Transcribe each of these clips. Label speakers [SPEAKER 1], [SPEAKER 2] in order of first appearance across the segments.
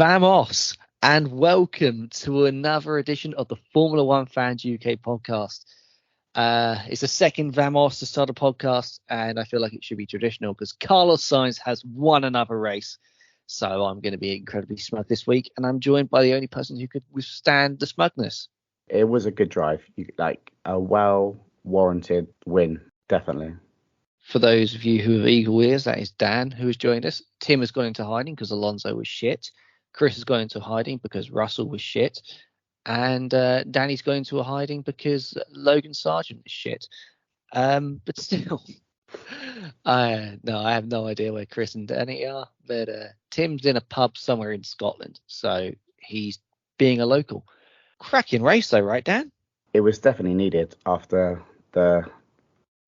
[SPEAKER 1] Vamos, and welcome to another edition of the Formula One Fans UK podcast. It's the second Vamos to start a podcast, and I feel like it should be traditional because Carlos Sainz has won another race. So I'm going to be incredibly smug this week, and I'm joined by the only person who could withstand the smugness.
[SPEAKER 2] It was a good drive, like a well-warranted win, definitely.
[SPEAKER 1] For those of you who have eagle ears, that is Dan, who has joined us. Tim has gone into hiding because Alonso was shit. Chris has gone into hiding because Russell was shit. And Danny's going into a hiding because Logan Sargent is shit. But still, I have no idea where Chris and Danny are. But Tim's in a pub somewhere in Scotland, so he's being a local. Cracking race though, right, Dan?
[SPEAKER 2] It was definitely needed after the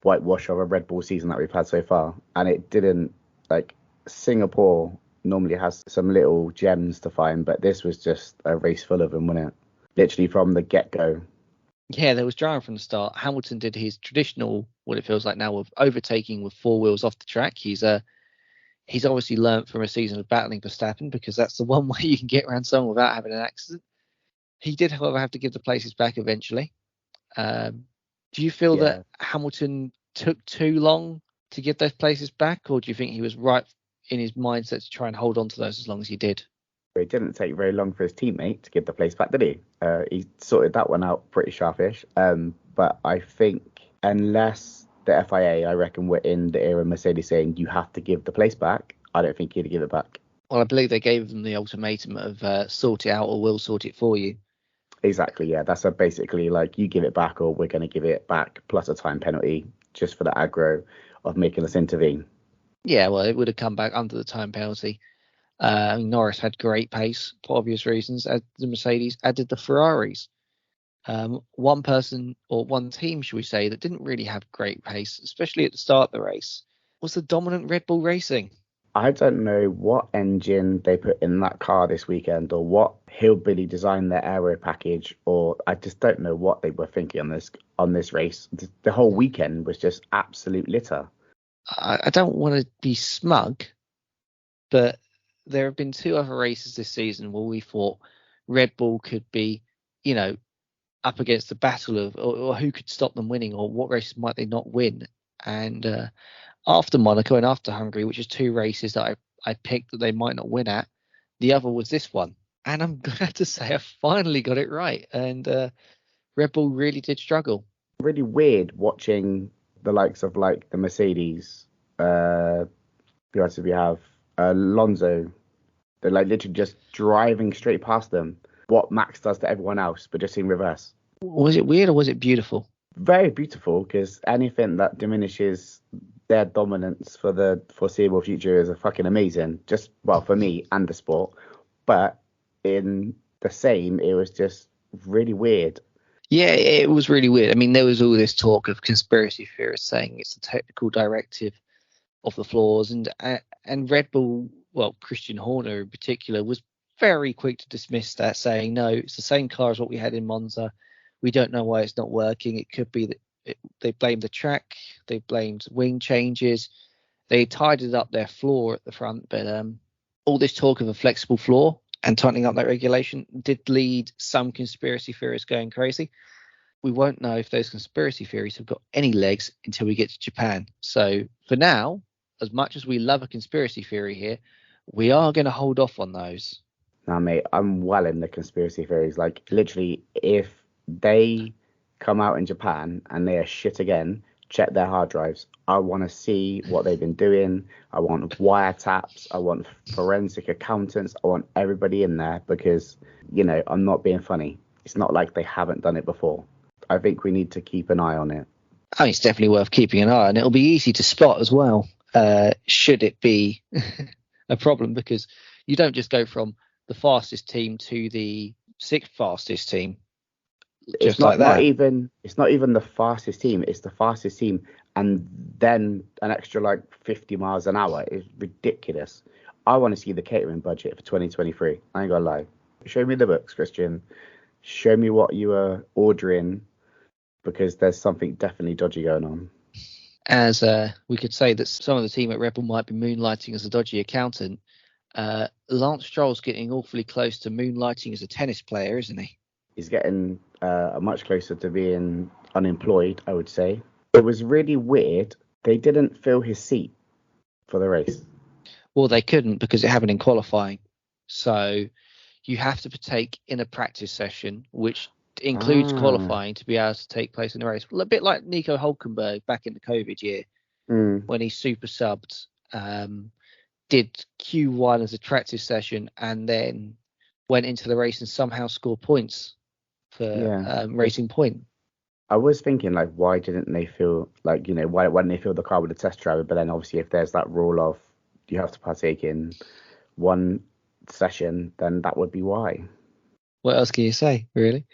[SPEAKER 2] whitewash of a Red Bull season that we've had so far. And it didn't, like, Singapore normally has some little gems to find, but this was just a race full of them, wasn't it? Literally from the get-go.
[SPEAKER 1] Yeah, there was drama from the start. Hamilton did his traditional, what it feels like now, of overtaking with four wheels off the track. He's obviously learnt from a season of battling Verstappen because that's the one way you can get around someone without having an accident. He did, however, have to give the places back eventually. Do you feel that Hamilton took too long to get those places back, or do you think he was right in his mindset to try and hold on to those as long as he did?
[SPEAKER 2] It didn't take very long for his teammate to give the place back, did he? He sorted that one out pretty sharpish. But I think unless the FIA, I reckon, we're in the era of Mercedes saying you have to give the place back, I don't think he'd give it back.
[SPEAKER 1] Well, I believe they gave them the ultimatum of sort it out or we'll sort it for you.
[SPEAKER 2] Exactly, yeah. That's basically like you give it back or we're going to give it back plus a time penalty just for the aggro of making us intervene.
[SPEAKER 1] Yeah, well, it would have come back under the time penalty. Norris had great pace for obvious reasons, as the Mercedes, as did the Ferraris. One person or one team, should we say, that didn't really have great pace, especially at the start of the race, was the dominant Red Bull Racing.
[SPEAKER 2] I don't know what engine they put in that car this weekend or what hillbilly designed their aero package, or I just don't know what they were thinking on this race. The whole weekend was just absolute litter.
[SPEAKER 1] I don't want to be smug, but there have been two other races this season where we thought Red Bull could be, up against the battle of or who could stop them winning or what races might they not win. And after Monaco and after Hungary, which is two races that I picked that they might not win at, the other was this one. And I'm glad to say I finally got it right. And Red Bull really did struggle.
[SPEAKER 2] Really weird watching the likes of like the Mercedes. Who else do we have? Alonso. They're like literally just driving straight past them. What Max does to everyone else, but just in reverse.
[SPEAKER 1] Was it weird or was it beautiful?
[SPEAKER 2] Very beautiful, because anything that diminishes their dominance for the foreseeable future is a fucking amazing. Just, well, for me and the sport. But in the same, it was just really weird.
[SPEAKER 1] Yeah, it was really weird. I mean, there was all this talk of conspiracy theorists saying it's a technical directive of the flaws, and Red Bull, well, Christian Horner in particular, was very quick to dismiss that, saying, no, it's the same car as what we had in Monza. We don't know why it's not working. It could be that they blamed the track. They blamed wing changes. They tidied up their floor at the front. But all this talk of a flexible floor and tightening up that regulation did lead some conspiracy theorists going crazy. We won't know if those conspiracy theories have got any legs until we get to Japan. So for now, as much as we love a conspiracy theory here, we are going to hold off on those.
[SPEAKER 2] Now, mate, I'm well in the conspiracy theories. Like, literally, if they come out in Japan and they are shit again, check their hard drives. I want to see what they've been doing. I want wiretaps. I want forensic accountants. I want everybody in there because, I'm not being funny. It's not like they haven't done it before. I think we need to keep an eye on it.
[SPEAKER 1] I mean, it's definitely worth keeping an eye on. It'll be easy to spot as well, should it be a problem, because you don't just go from the fastest team to the sixth fastest team.
[SPEAKER 2] It's not even the fastest team. It's the fastest team, and then an extra like 50 miles an hour is ridiculous. I want to see the catering budget for 2023. I ain't gonna lie. Show me the books, Christian. Show me what you are ordering, because there's something definitely dodgy going on.
[SPEAKER 1] As we could say that some of the team at Red Bull might be moonlighting as a dodgy accountant. Lance Stroll's getting awfully close to moonlighting as a tennis player, isn't he?
[SPEAKER 2] He's getting much closer to being unemployed, I would say. It was really weird. They didn't fill his seat for the race.
[SPEAKER 1] Well, they couldn't because it happened in qualifying. So you have to partake in a practice session, which includes qualifying to be able to take place in the race. Well, a bit like Nico Hulkenberg back in the COVID year when he super subbed, did Q1 as a practice session and then went into the race and somehow scored points for Racing Point.
[SPEAKER 2] I was thinking, like, why didn't they feel like, why didn't they fill the car with a test driver? But then obviously if there's that rule of you have to partake in one session, then that would be why.
[SPEAKER 1] What else can you say, really?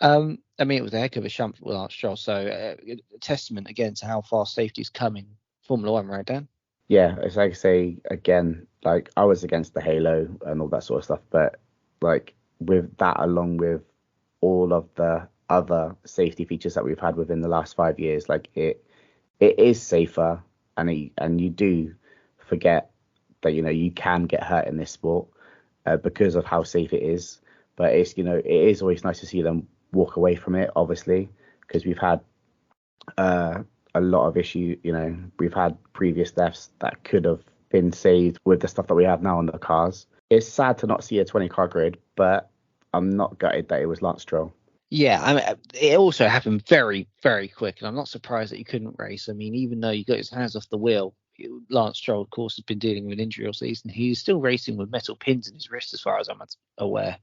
[SPEAKER 1] I mean, it was a heck of a shunt for Lance Stroll, so a testament again to how far safety's come in Formula One, right, Dan?
[SPEAKER 2] Yeah, it's like I say again, like I was against the halo and all that sort of stuff, but like with that, along with all of the other safety features that we've had within the last 5 years, like it is safer, and you do forget that you can get hurt in this sport because of how safe it is. But it's it is always nice to see them walk away from it, obviously, because we've had a lot of issue. We've had previous deaths that could have been saved with the stuff that we have now on the cars. It's sad to not see a 20 car grid, but I'm not gutted that it was Lance Stroll.
[SPEAKER 1] Yeah, I mean, it also happened very, very quick, and I'm not surprised that he couldn't race. I mean, even though he got his hands off the wheel, Lance Stroll, of course, has been dealing with an injury all season. He's still racing with metal pins in his wrist, as far as I'm aware.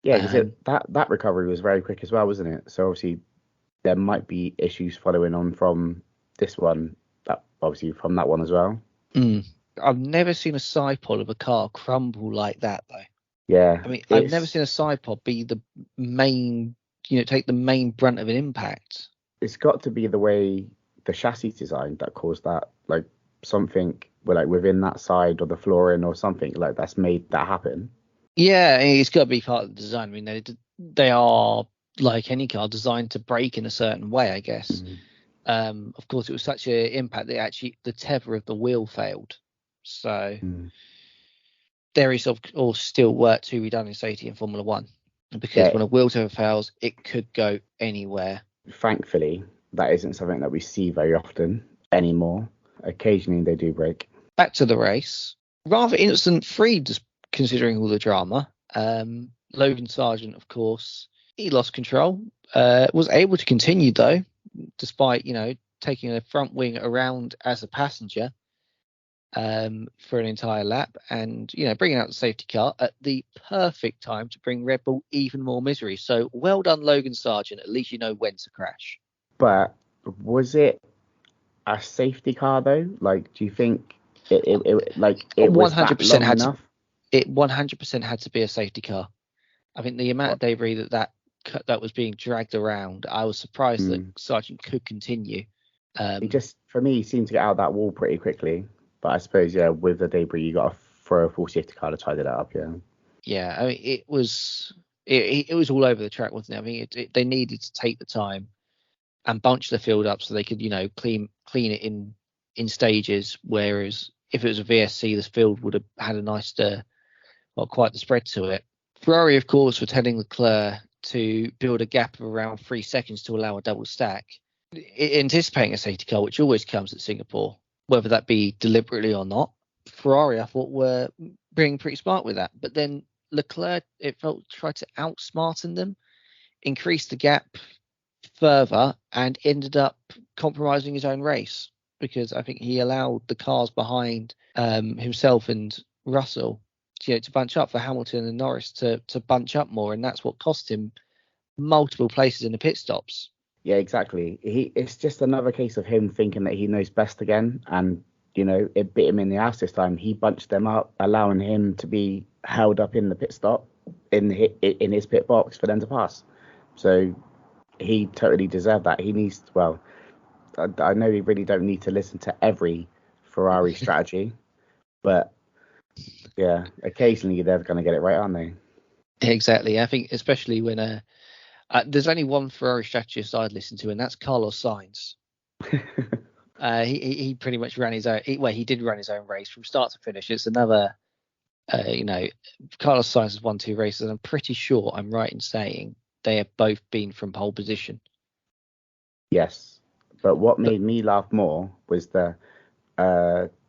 [SPEAKER 2] Yeah, because that recovery was very quick as well, wasn't it? So obviously there might be issues following on from this one, that obviously from that one as well.
[SPEAKER 1] I've never seen a side pod of a car crumble like that, though.
[SPEAKER 2] Yeah,
[SPEAKER 1] I mean, I've never seen a side pod be the main, take the main brunt of an impact.
[SPEAKER 2] It's got to be the way the chassis designed that caused that, like something like within that side or the flooring or something like that's made that happen.
[SPEAKER 1] Yeah, it's got to be part of the design. I mean, they are, like any car, designed to brake in a certain way, I guess. Of course, it was such an impact that actually the tether of the wheel failed. So there is still work to be done in safety in Formula One, because when a wheel tether fails, it could go anywhere.
[SPEAKER 2] Thankfully, that isn't something that we see very often anymore. Occasionally, they do break.
[SPEAKER 1] Back to the race, rather incident-free, just considering all the drama. Logan Sargent, of course, he lost control. Was able to continue though, despite taking a front wing around as a passenger for an entire lap, and bringing out the safety car at the perfect time to bring Red Bull even more misery. So well done, Logan Sargent. At least you know when to crash.
[SPEAKER 2] But was it a safety car though? Like, do you think it was 100% long enough?
[SPEAKER 1] It 100% had to be a safety car. I think the amount of debris that was being dragged around, I was surprised that Sargent could continue.
[SPEAKER 2] He just, for me, he seemed to get out of that wall pretty quickly. But I suppose, with the debris, you got to throw a full safety car to tidy that up.
[SPEAKER 1] Yeah, I mean, it was all over the track, wasn't it? I mean, they needed to take the time and bunch the field up so they could, clean it in stages. Whereas if it was a VSC, the field would have had a nice, quite the spread to it. Ferrari, of course, were telling Leclerc to build a gap of around 3 seconds to allow a double stack, anticipating a safety car, which always comes at Singapore, whether that be deliberately or not. Ferrari, I thought, were being pretty smart with that. But then Leclerc, it felt, tried to outsmarten them, increase the gap further, and ended up compromising his own race, because I think he allowed the cars behind himself and Russell to bunch up, for Hamilton and Norris to bunch up more, and that's what cost him multiple places in the pit stops.
[SPEAKER 2] Yeah, exactly. It's just another case of him thinking that he knows best again, and it bit him in the ass this time. He bunched them up, allowing him to be held up in the pit stop in his pit box for them to pass. So he totally deserved that. He needs, I know we really don't need to listen to every Ferrari strategy, but yeah, occasionally they're going to get it right, aren't they?
[SPEAKER 1] Exactly. I think especially when there's only one Ferrari strategist I'd listen to, and that's Carlos Sainz. He pretty much ran his own. He did run his own race from start to finish. It's another Carlos Sainz has won 2 races, and I'm pretty sure I'm right in saying they have both been from pole position.
[SPEAKER 2] Yes, but what made me laugh more was the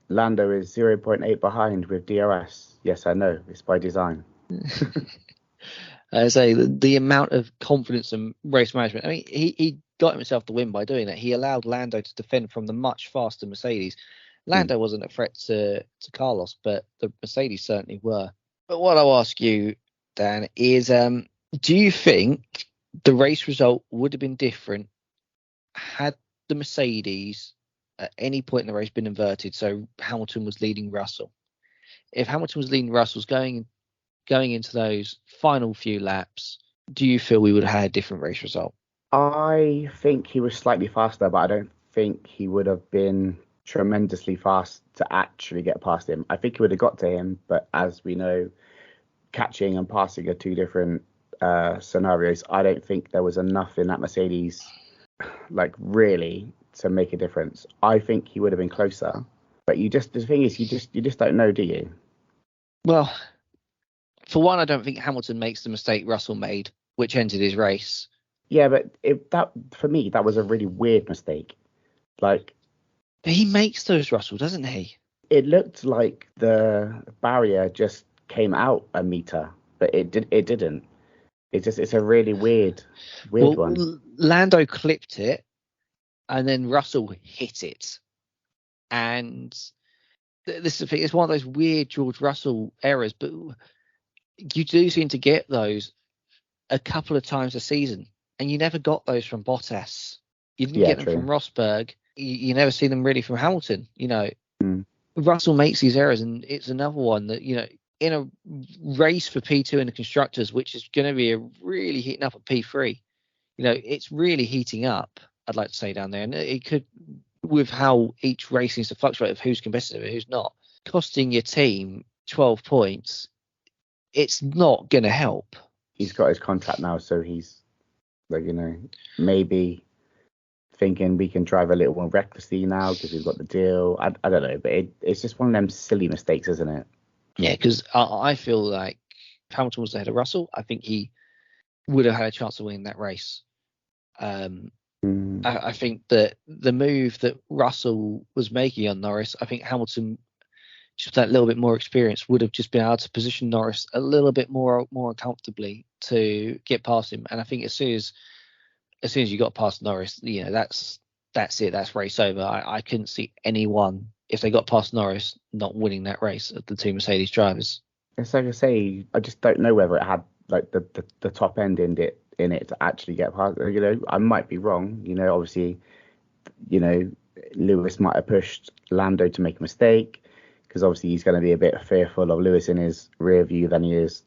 [SPEAKER 2] Lando is 0.8 behind with DRS. Yes, I know, it's by design.
[SPEAKER 1] I say the amount of confidence and race management. I mean, he got himself the win by doing that. He allowed Lando to defend from the much faster Mercedes. Lando wasn't a threat to Carlos, but the Mercedes certainly were. But what I'll ask you, Dan, is do you think the race result would have been different had the Mercedes at any point in the race been inverted? So Hamilton was leading Russell. If Hamilton was leading Russell's going into those final few laps, do you feel we would have had a different race result?
[SPEAKER 2] I think he was slightly faster, but I don't think he would have been tremendously fast to actually get past him. I think he would have got to him, but as we know, catching and passing are 2 different scenarios. I don't think there was enough in that Mercedes, like really, to make a difference. I think he would have been closer, but the thing is, you just don't know, do you?
[SPEAKER 1] Well, for one, I don't think Hamilton makes the mistake Russell made, which ended his race.
[SPEAKER 2] Yeah, but that for me, that was a really weird mistake. Like,
[SPEAKER 1] but he makes those, Russell, doesn't he?
[SPEAKER 2] It looked like the barrier just came out a meter, but it didn't. It's a really weird one.
[SPEAKER 1] Lando clipped it, and then Russell hit it, and this is the thing. It's one of those weird George Russell errors, but you do seem to get those a couple of times a season, and you never got those from Bottas. You didn't get them from Rosberg. You never see them really from Hamilton. Russell makes these errors, and it's another one that, in a race for P2 in the constructors, which is going to be really heating up at P3, it's really heating up, I'd like to say, down there. And it could, with how each race seems to fluctuate of who's competitive and who's not, costing your team 12 points, it's not going to help.
[SPEAKER 2] He's got his contract now, so he's, maybe thinking we can drive a little more recklessly now because we've got the deal. I don't know, but it's just one of them silly mistakes, isn't it?
[SPEAKER 1] Yeah, because I feel like Hamilton was ahead of Russell. I think he would have had a chance of winning that race. I think that the move that Russell was making on Norris, I think Hamilton, just that little bit more experience, would have just been able to position Norris a little bit more comfortably to get past him. And I think as soon as you got past Norris, that's it. That's race over. I couldn't see anyone, if they got past Norris, not winning that race of the 2 Mercedes drivers.
[SPEAKER 2] It's like I say, I just don't know whether it had like the top end in it to actually get past. I might be wrong. Obviously, Lewis might have pushed Lando to make a mistake because obviously he's going to be a bit fearful of Lewis in his rear view than he is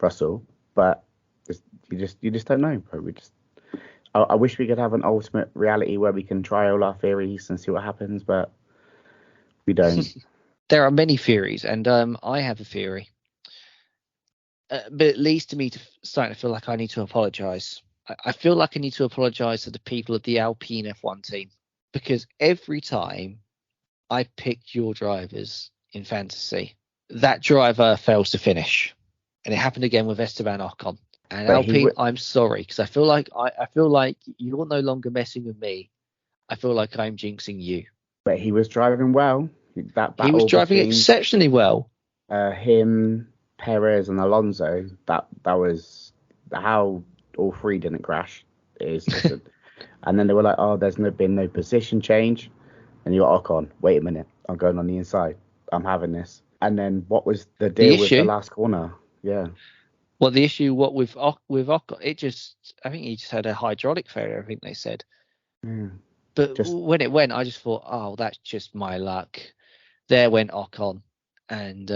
[SPEAKER 2] Russell. But you just don't know. I wish we could have an ultimate reality where we can try all our theories and see what happens, but we don't.
[SPEAKER 1] There are many theories, and I have a theory. But it leads to me starting to feel like I need to apologise. I feel like I need to apologise to the people of the Alpine F1 team, because every time I picked your drivers in fantasy, that driver fails to finish. And it happened again with Esteban Ocon. And Alpine, I'm sorry, because I feel like you're no longer messing with me. I feel like I'm jinxing you.
[SPEAKER 2] But he was driving well.
[SPEAKER 1] He was driving exceptionally well.
[SPEAKER 2] Him, Perez, and Alonso. That was how all 3 didn't crash. And then they were like, "Oh, there's been no position change." And you got Ocon. Wait a minute, I'm going on the inside. I'm having this. And then what was the deal with the last corner? Yeah.
[SPEAKER 1] Well, the issue with Ocon, I think he just had a hydraulic failure, I think they said. But when it went, I just thought, oh, that's just my luck. There went Ocon, and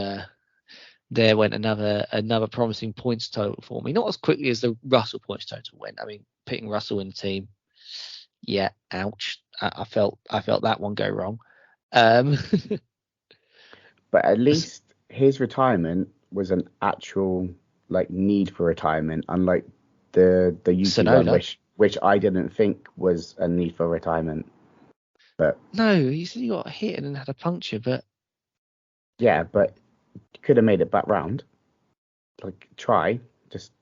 [SPEAKER 1] there went another promising points total for me. Not as quickly as the Russell points total went. I mean, picking Russell in the team, yeah, ouch. I felt that one go wrong.
[SPEAKER 2] But at least his retirement was an actual need for retirement, unlike the Yuki one, which I didn't think was a need for retirement. But
[SPEAKER 1] no, he said he got hit and then had a puncture, but
[SPEAKER 2] yeah, but You could have made it back round. Like, try. Just,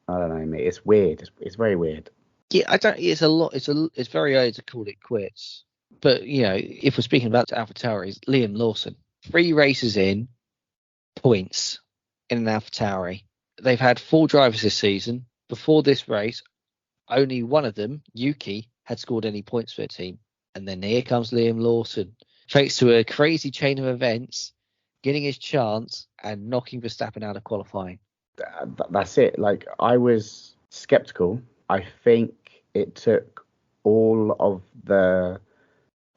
[SPEAKER 2] I don't know, mate. It's weird. It's very weird.
[SPEAKER 1] Yeah, I don't. It's a lot. It's very early to call it quits. But if we're speaking about AlphaTauri, Liam Lawson, 3 races in, points in an AlphaTauri. They've had 4 drivers this season. Before this race, only one of them, Yuki, had scored any points for their team. And then here comes Liam Lawson, thanks to a crazy chain of events, getting his chance and knocking Verstappen out of qualifying.
[SPEAKER 2] That's it. Like, I was skeptical. I think it took all of the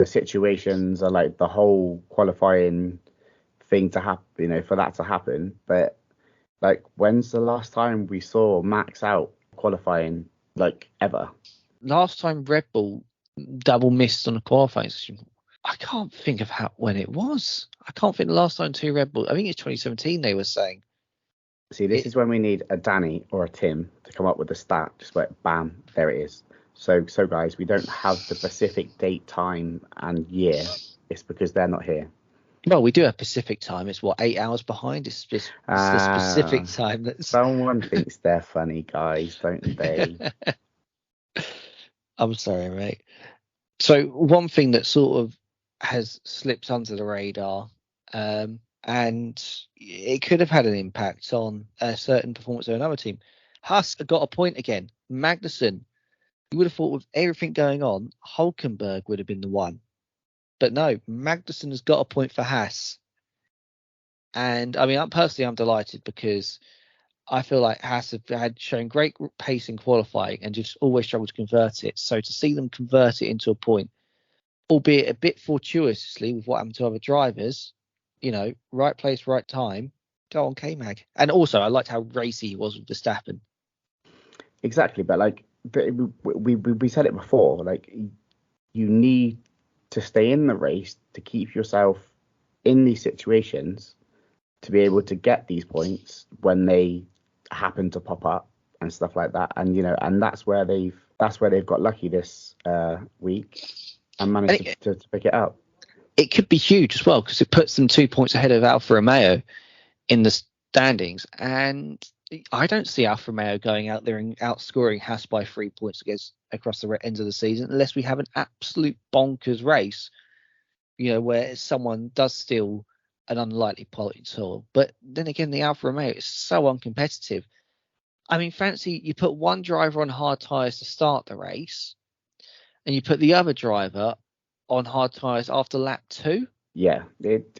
[SPEAKER 2] situations or like the whole qualifying thing to happen, for that to happen. But like, when's the last time we saw Max out qualifying, like, ever?
[SPEAKER 1] Last time Red Bull double missed on a qualifying session, I can't think of when it was. I can't think the last time 2 Red Bull. I think it's 2017. They were saying.
[SPEAKER 2] See, this is when we need a Danny or a Tim to come up with the stat. Just like, bam, there it is. So guys, we don't have the specific date, time, and year. It's because they're not here.
[SPEAKER 1] Well, we do have Pacific time. It's 8 hours behind. It's the specific time. That's...
[SPEAKER 2] Someone thinks they're funny, guys, don't they?
[SPEAKER 1] I'm sorry, mate. So one thing that sort of has slipped under the radar, and it could have had an impact on a certain performance of another team. Haas got a point again. Magnussen, you would have thought with everything going on, Hulkenberg would have been the one. But no, Magnussen has got a point for Haas. And I mean, I'm delighted because I feel like Haas have had shown great pace in qualifying and just always struggled to convert it. So to see them convert it into a point, albeit a bit fortuitously with what happened to other drivers, right place, right time, go on K-Mag. And also, I liked how racy he was with Verstappen.
[SPEAKER 2] Exactly, but like we said it before, like, you need to stay in the race to keep yourself in these situations to be able to get these points when they happen to pop up and stuff like that. And and that's where they've got lucky this week and managed to pick it up.
[SPEAKER 1] It could be huge as well because it puts them 2 points ahead of Alfa Romeo in the standings, and I don't see Alfa Romeo going out there and outscoring Haas by 3 points across the ends of the season unless we have an absolute bonkers race, where someone does steal an unlikely point tour. But then again, the Alfa Romeo is so uncompetitive. I mean, fancy you put one driver on hard tyres to start the race, and you put the other driver on hard tyres after lap 2.
[SPEAKER 2] Yeah, it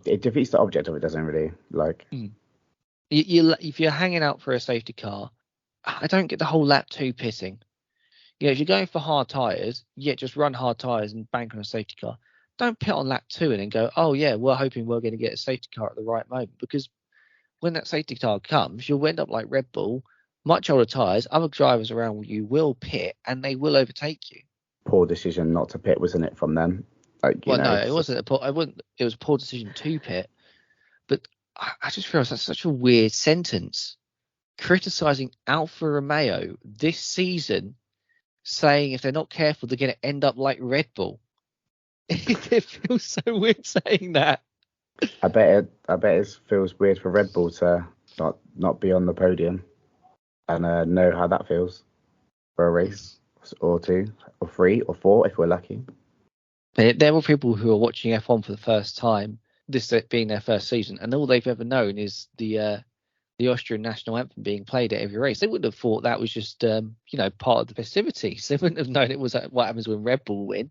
[SPEAKER 2] defeats the object of it, doesn't it, really? Like,
[SPEAKER 1] if you're hanging out for a safety car, I don't get the whole lap 2 pitting. If you're going for hard tyres, just run hard tyres and bank on a safety car. Don't pit on lap 2 and then go, oh yeah, we're hoping we're going to get a safety car at the right moment, because when that safety car comes, you'll end up like Red Bull, much older tyres, other drivers around you will pit and they will overtake you.
[SPEAKER 2] Poor decision not to pit, wasn't it, from them? Like,
[SPEAKER 1] no, it wasn't. It was a poor decision to pit, but I just realised that's such a weird sentence. Criticising Alfa Romeo this season, saying if they're not careful, they're going to end up like Red Bull. It feels so weird saying that.
[SPEAKER 2] I bet it feels weird for Red Bull to not be on the podium and know how that feels for a race or 2 or 3 or 4 if we're lucky.
[SPEAKER 1] There were people who are watching F1 for the first time, this being their first season, and all they've ever known is the Austrian national anthem being played at every race. They wouldn't have thought that was just part of the festivities. They wouldn't have known it was what happens when Red Bull win.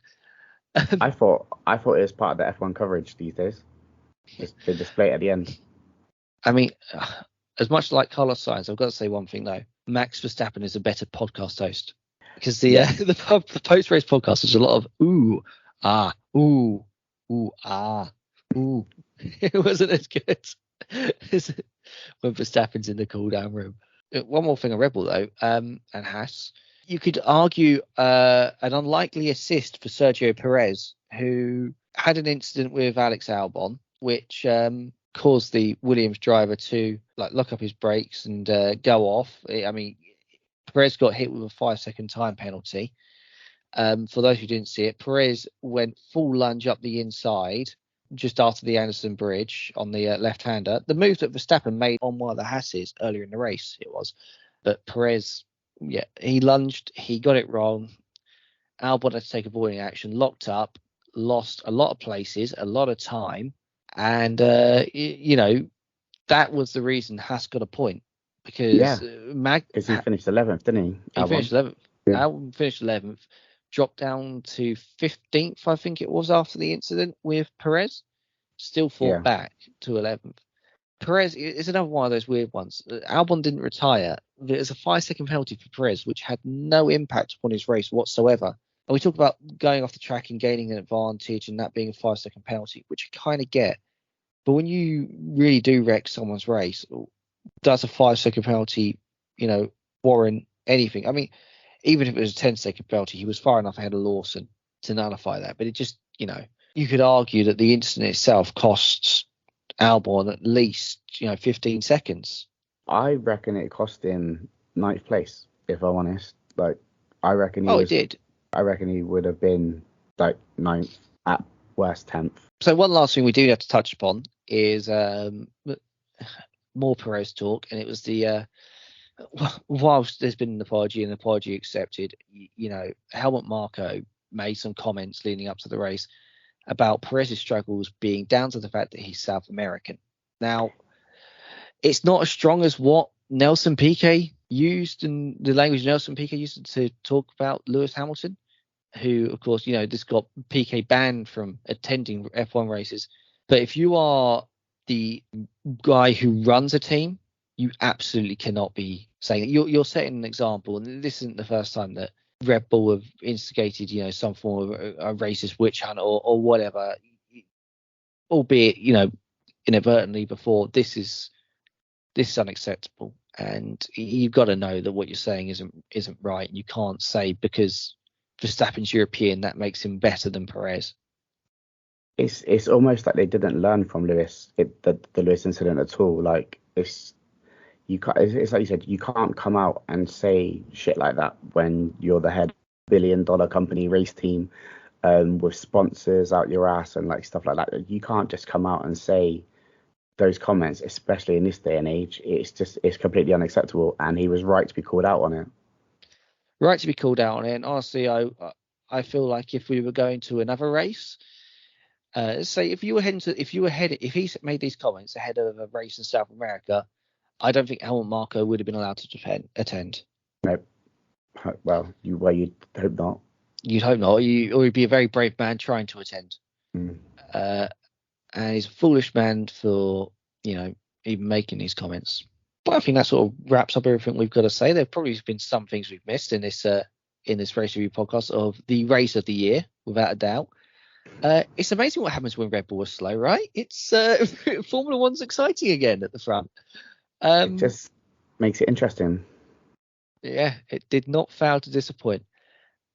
[SPEAKER 2] I thought it was part of the F1 coverage these days. Just the display at the end.
[SPEAKER 1] I mean, as much like Carlos Sainz, I've got to say one thing though: Max Verstappen is a better podcast host, because the post race podcast is a lot of ooh, ah, ooh, ooh, ah, ooh. It wasn't as good as when Verstappen's in the cool down room. One more thing on Red Bull though, and Haas. You could argue an unlikely assist for Sergio Perez, who had an incident with Alex Albon, which caused the Williams driver to lock up his brakes and go off. I mean, Perez got hit with a 5-second time penalty. For those who didn't see it, Perez went full lunge up the inside just after the Anderson Bridge on the left-hander. The move that Verstappen made on one of the Hasses earlier in the race, it was. But Perez, yeah, he lunged, he got it wrong. Albon had to take avoiding action, locked up, lost a lot of places, a lot of time. And, that was the reason Haas got a point. Because
[SPEAKER 2] because he finished 11th, didn't he?
[SPEAKER 1] He finished 11th.
[SPEAKER 2] Yeah.
[SPEAKER 1] Albon finished 11th, dropped down to 15th, I think it was, after the incident with Perez. Still fought back to 11th. Perez is another one of those weird ones. Albon didn't retire. There's a 5-second penalty for Perez, which had no impact upon his race whatsoever. And we talk about going off the track and gaining an advantage and that being a 5-second penalty, which I kind of get. But when you really do wreck someone's race, does a 5-second penalty, warrant anything? I mean, even if it was a 10-second penalty, he was far enough ahead of Lawson to nullify that. But it just, you could argue that the incident itself costs Albon at least, 15 seconds.
[SPEAKER 2] I reckon it cost him 9th place, if I'm honest. Like, I reckon
[SPEAKER 1] it did.
[SPEAKER 2] I reckon he would have been, 9th, at worst 10th.
[SPEAKER 1] So one last thing we do have to touch upon is more Perez talk, and it was the whilst there's been an apology accepted, Helmut Marko made some comments leading up to the race about Perez's struggles being down to the fact that he's South American. Now, it's not as strong as what Nelson Piquet used, and the language Nelson Piquet used to talk about Lewis Hamilton, who, of course, this got Piquet banned from attending F1 races. But if you are the guy who runs a team, you absolutely cannot be saying that. You're setting an example, and this isn't the first time that Red Bull have instigated, some form of a racist witch hunt or whatever, albeit, inadvertently before. This is unacceptable, and you've got to know that what you're saying isn't right. You can't say because Verstappen's European that makes him better than Perez.
[SPEAKER 2] It's almost like they didn't learn from Lewis, the Lewis incident at all. Like, it's like you said, you can't come out and say shit like that when you're the head billion-dollar company race team with sponsors out your ass and stuff like that. You can't just come out and say those comments, especially in this day and age. It's completely unacceptable, and he was right to be called out on it.
[SPEAKER 1] Right to be called out on it. And honestly, I feel like if we were going to another race, say if he made these comments ahead of a race in South America, I don't think Helmut Marko would have been allowed to attend.
[SPEAKER 2] No. Well, you'd hope not.
[SPEAKER 1] You'd hope not. Or you'd be a very brave man trying to attend. And he's a foolish man for, even making these comments. But I think that sort of wraps up everything we've got to say. There've probably been some things we've missed in this race review podcast of the race of the year, without a doubt. It's amazing what happens when Red Bull is slow, right? It's Formula One's exciting again at the front.
[SPEAKER 2] It just makes it interesting.
[SPEAKER 1] Yeah, it did not fail to disappoint.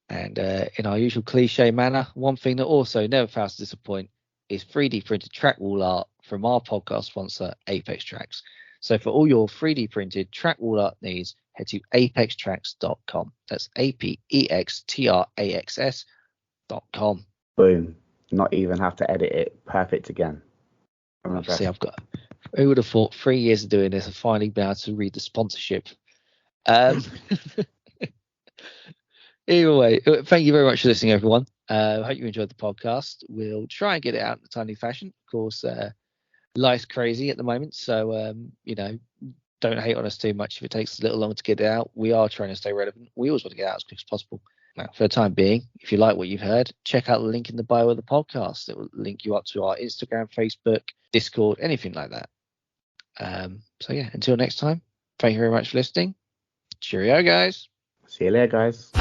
[SPEAKER 1] And in our usual cliche manner, one thing that also never fails to disappoint is 3D printed track wall art from our podcast sponsor, Apex Tracks. So for all your 3D printed track wall art needs, head to apextracks.com. That's apextraxs.com.
[SPEAKER 2] Boom. Not even have to edit it. Perfect again.
[SPEAKER 1] See, who would have thought 3 years of doing this and finally been able to read the sponsorship? Either way, thank you very much for listening, everyone. I hope you enjoyed the podcast. We'll try and get it out in a timely fashion. Of course, life's crazy at the moment, so don't hate on us too much if it takes a little longer to get it out. We are trying to stay relevant. We always want to get it out as quick as possible. Now, for the time being, if you like what you've heard, check out the link in the bio of the podcast. It will link you up to our Instagram, Facebook, Discord, anything like that. So yeah, until next time, thank you very much for listening. Cheerio, guys.
[SPEAKER 2] See you later, guys.